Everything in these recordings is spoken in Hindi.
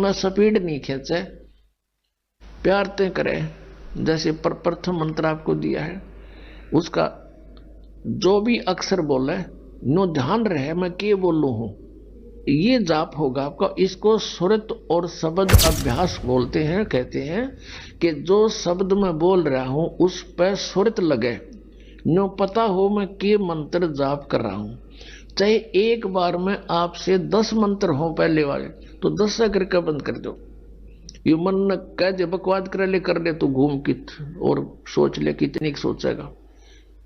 उसमें स्पीड नहीं खींचे, प्यार ते करे। जैसे प्रथम मंत्र आपको दिया है, उसका जो भी अक्षर बोले नो ध्यान रहे मैं के बोलू हूं, ये जाप होगा आपका। इसको सुरत और शब्द अभ्यास बोलते हैं। कहते हैं कि जो शब्द मैं बोल रहा हूं उस पर सुरत लगे, नो पता हो मैं के मंत्र जाप कर रहा हूं। चाहे एक बार में आपसे 10 मंत्र हो पहले वाले, तो 10 से करके बंद कर दो। ये मन न कह दे बकवाद कर ले तो घूम कित और सोच ले कितनी सोचेगा।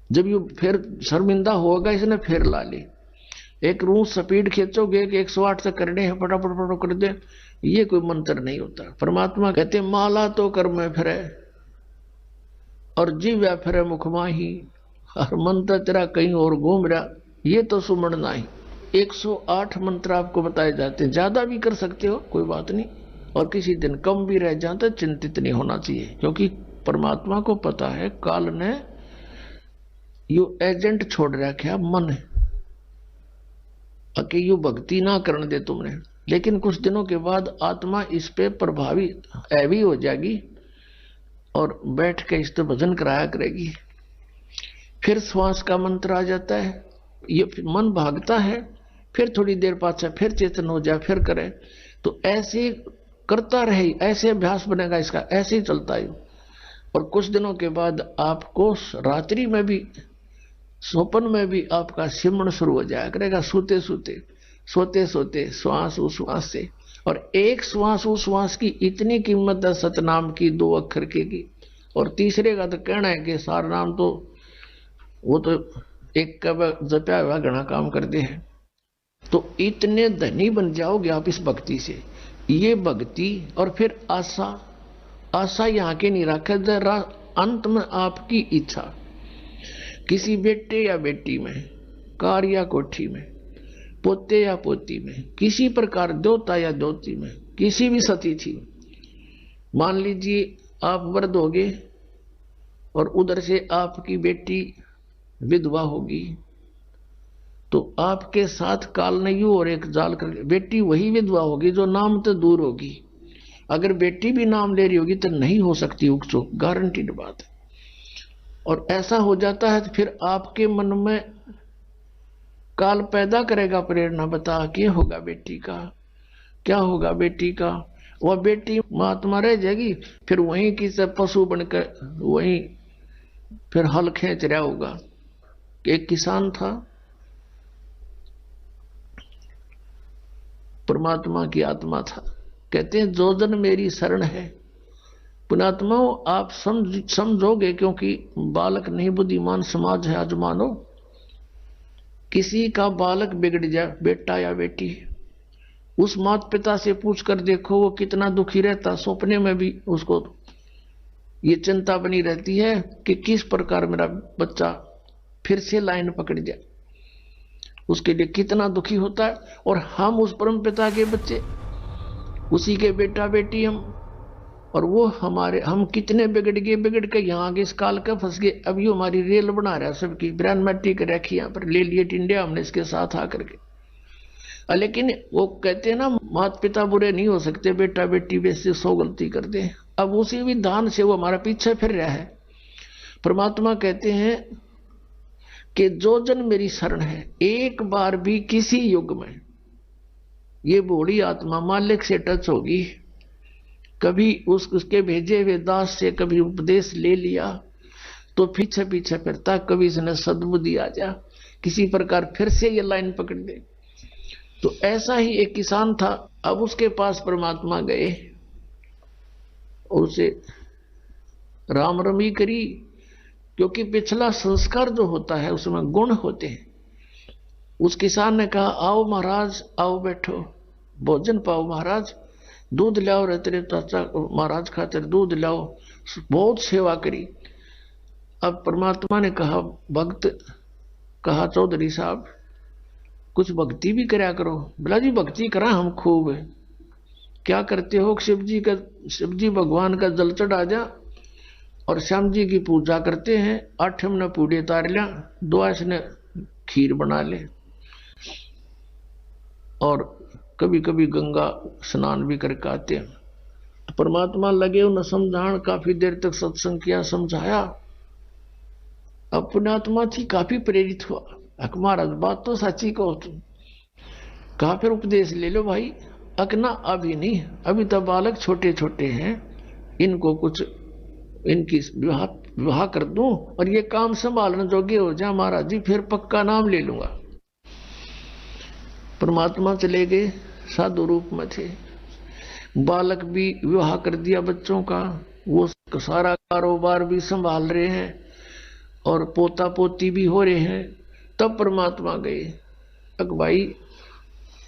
जब ये फिर शर्मिंदा होगा इसने फिर ला ली। एक रूह स्पीड खींचोगे कि 108 से करने हैं, फटाफट फटाफट कर दे, ये कोई मंत्र नहीं होता। परमात्मा कहते माला तो कर में फिरे और जीव फिरे मुख माही, और मंत्र तेरा कहीं और घूम रहा, ये तो सुमरना ही। 108 मंत्र आपको बताए जाते हैं, ज्यादा भी कर सकते हो कोई बात नहीं, और किसी दिन कम भी रह जाते, चिंतित नहीं होना चाहिए। क्योंकि परमात्मा को पता है काल ने यू एजेंट छोड़ रखा मन है कि यू भक्ति ना करने दे तुमने। लेकिन कुछ दिनों के बाद आत्मा इस पे प्रभावित हैवी हो जाएगी और बैठ के इस पे भजन कराया करेगी। फिर श्वास का मंत्र आ जाता है, ये मन भागता है, फिर थोड़ी देर पाछा फिर चेतन हो जाए, फिर करे। तो ऐसे करता रहे, ऐसे अभ्यास बनेगा इसका, ऐसे ही चलता है। और कुछ दिनों के बाद आपको रात्रि में भी, स्वप्न में भी आपका सिमरण शुरू हो जाया करेगा, सोते सोते सोते सोते श्वास उश्वास से। और एक श्वास उश्वास की इतनी कीमत है सतनाम की, 2 अक्षर की। और तीसरे का तो कहना है कि सार नाम तो वो तो एक का जपया हुआ घना काम करते हैं। तो इतने धनी बन जाओगे आप इस भक्ति से। ये भक्ति और फिर आशा, आशा यहाँ के नहीं रखे जरा, अंत में आपकी इच्छा किसी बेटे या बेटी में, कार या कोठी में, पोते या पोती में, किसी प्रकार देवता या देवती में, किसी भी सतिथि में। मान लीजिए आप वृद्ध होगे और उधर से आपकी बेटी विधवा होगी, तो आपके साथ काल ने यू और एक जाल कर, बेटी वही विधवा होगी जो नाम तो दूर होगी। अगर बेटी भी नाम ले रही होगी तो नहीं हो सकती उकचुक, गारंटीड बात है। और ऐसा हो जाता है तो फिर आपके मन में काल पैदा करेगा प्रेरणा, बता क्या होगा बेटी का, क्या होगा बेटी का। वह बेटी महात्मा रह जाएगी, फिर वहीं की सब पशु बनकर वहीं फिर हल खींच रहा होगा। एक किसान था, परमात्मा की आत्मा था। कहते हैं जो जन मेरी शरण है, पुणात्माओं आप समझोगे, क्योंकि बालक नहीं बुद्धिमान समाज है आज मानो। किसी का बालक बिगड़ जाए, बेटा या बेटी, उस माता पिता से पूछ कर देखो वो कितना दुखी रहता। सपने में भी उसको ये चिंता बनी रहती है कि किस प्रकार मेरा बच्चा फिर से लाइन पकड़ जाए, उसके लिए कितना दुखी होता है। और हम उस परम पिता के बच्चे, उसी के बेटा बेटी हम, और वो हमारे, हम कितने बिगड़ के यहाँ आगे इस काल का फंस गए। अब ये हमारी रेल बना रहा है सबकी, ब्रांड मैट्रिक रखी यहाँ पर, ले लिए इंडिया हमने इसके साथ आकर के। लेकिन वो कहते हैं ना माता पिता बुरे नहीं हो सकते, बेटा बेटी वैसे 100 गलती कर दे। अब उसी विधान से वो हमारा पीछे फिर रहा है। परमात्मा कहते हैं कि जो जन मेरी शरण है, एक बार भी किसी युग में ये बूढ़ी आत्मा मालिक से टच होगी, कभी उसके भेजे हुए दास से कभी उपदेश ले लिया, तो पीछे पीछे फिरता, कभी इसने सद्बुद्धि आ जा, किसी प्रकार फिर से ये लाइन पकड़ दे। तो ऐसा ही एक किसान था। अब उसके पास परमात्मा गए और उसे राम रमी करी, क्योंकि पिछला संस्कार जो होता है उसमें गुण होते हैं। उस किसान ने कहा आओ महाराज, आओ बैठो, भोजन पाओ महाराज, दूध लाओ रे तेरे चाचा महाराज खातिर दूध लाओ। बहुत सेवा करी। अब परमात्मा ने कहा, भक्त कहा चौधरी साहब कुछ भक्ति भी करया करो। बोला जी भक्ति करा हम खूब है। क्या करते हो? शिव जी भगवान का जल चढ़ा जा और श्याम जी की पूजा करते हैं। 8 हमने पूड़े तार लिया, 2 ने खीर बना ले और कभी कभी गंगा स्नान भी करके आते हैं। तो परमात्मा लगे उन्हें समझान, काफी देर तक सत्संग किया, समझाया। अब पुण्यात्मा थी काफी प्रेरित हुआ, अक महाराज बात तो सच्ची कहो तुम, कहा फिर उपदेश ले लो भाई। अकना अभी नहीं, अभी तो बालक छोटे छोटे हैं, इनको कुछ इनकी विवाह कर दूं और ये काम संभालने जोगे हो जाए महाराज जी, फिर पक्का नाम ले लूंगा। परमात्मा चले गए, साधु रूप में थे। बालक भी विवाह कर दिया बच्चों का, वो सारा कारोबार भी संभाल रहे हैं और पोता पोती भी हो रहे हैं। तब परमात्मा गए, अक भाई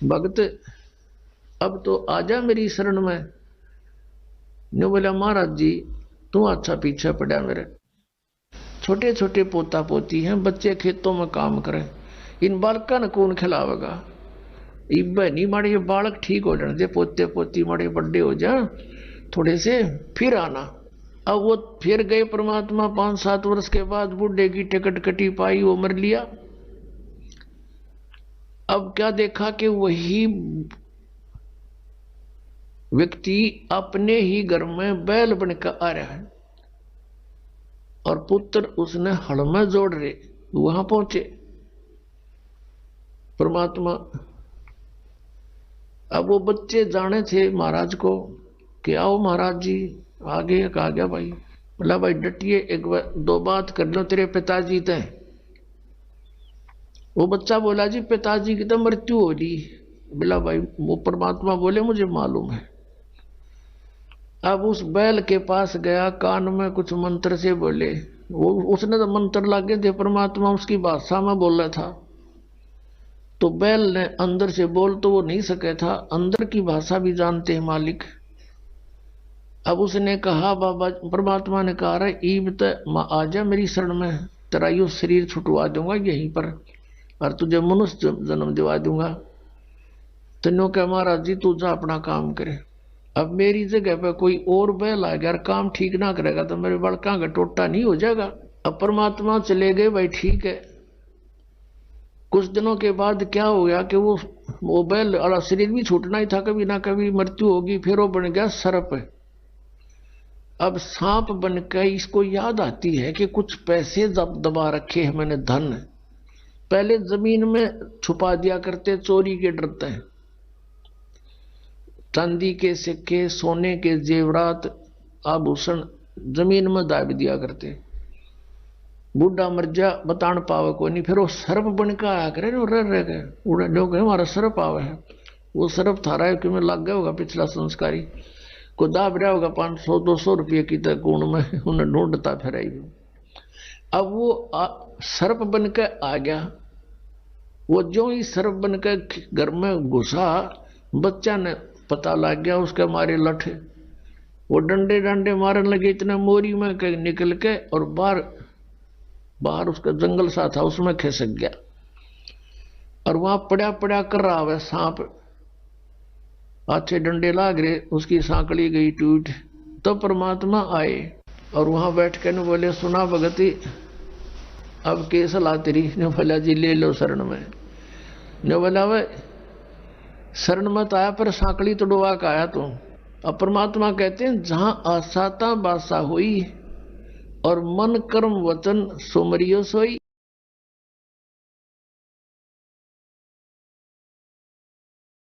भगत अब तो आजा मेरी शरण में। ने बोला महाराज जी तू अच्छा पीछे पड़ा, मेरे छोटे छोटे पोता पोती हैं, बच्चे खेतों में काम करें, इन बालका ने कौन खिलावेगा। नहीं माड़े ये बालक ठीक हो जाने दे, पोते पोती माड़े बड़े हो जा थोड़े से, फिर आना। अब वो फिर गए परमात्मा, 5-7 वर्ष के बाद बूढ़े की टिकट कटी पाई, वो मर लिया। अब क्या देखा कि वही व्यक्ति अपने ही घर में बैल बनकर आ रहा है और पुत्र उसने हड़ में जोड़ रहे। वहां पहुंचे परमात्मा। अब वो बच्चे जाने थे महाराज को कि आओ महाराज जी, आगे कहा गया भाई। बोला भाई डटिए, एक दो बात कर लो तेरे पिताजी ते। वो बच्चा बोला जी पिताजी की तो मृत्यु हो रही। बोला भाई, वो परमात्मा बोले मुझे मालूम है। अब उस बैल के पास गया, कान में कुछ मंत्र से बोले, वो उसने तो मंत्र लागे थे, परमात्मा उसकी भाषा में बोल रहा था। तो बैल ने अंदर से बोल तो वो नहीं सके था, अंदर की भाषा भी जानते हैं मालिक। अब उसने कहा बाबा, परमात्मा ने कहा रहा ईब तो आजा मेरी शरण में, तेरा यो शरीर छुटवा दूंगा यहीं पर और तुझे मनुष्य जन्म दिवा दूंगा। तेनों क्या महाराज जी तू जा अपना काम करे। अब मेरी जगह पे कोई और बैल आ गया और काम ठीक ना करेगा तो मेरे बड़का का टोटा नहीं हो जाएगा। अब परमात्मा चले गए, भाई ठीक है। कुछ दिनों के बाद क्या हो गया कि वो बैल वाला शरीर भी छूटना ही था, कभी ना कभी मृत्यु होगी। फिर वो बन गया सर्प। अब सांप बनकर इसको याद आती है कि कुछ पैसे दबा रखे हैं मैंने, धन पहले जमीन में छुपा दिया करते, चोरी के डरते हैं। चांदी के सिक्के, सोने के जेवरात, आभूषण जमीन में दाब दिया करते। बूढ़ा मर जा बतान पावे को नहीं, फिर वो सर्प बनकर आया करे, रह गए उड़ा लोग हमारा सर्प आवे है। वो सर्प थारा है कि मैं लग गया होगा, पिछला संस्कारी को दाब रहा होगा 500-200 रुपये की तक गुण में, उन्हें ढूंढता फिर। अब वो सर्प बनकर आ गया। वो जो ही सर्प बनकर घर में घुसा, बच्चा ने पता लग गया, उसके मारे लठ वो डंडे डंडे मारने लगे, इतना मोरी में निकल के और बाहर उसका जंगल सा था उसमें खिसक गया और वहां पड़ा पड़ा कर रहा है सांप। अच्छे डंडे लाग रहे, उसकी सांकड़ी गई टूट। तो परमात्मा आए और वहां बैठ के न बोले सुना भगती अब के सलाह तेरी। ने बोला जी ले लो शरण में। ने बोला भाई शरण मत आया पर सांकड़ी तोड़वा का आया तू। अब परमात्मा कहते हैं जहां आसाता बासा हुई और मन कर्म वचन सोमरियो सोई,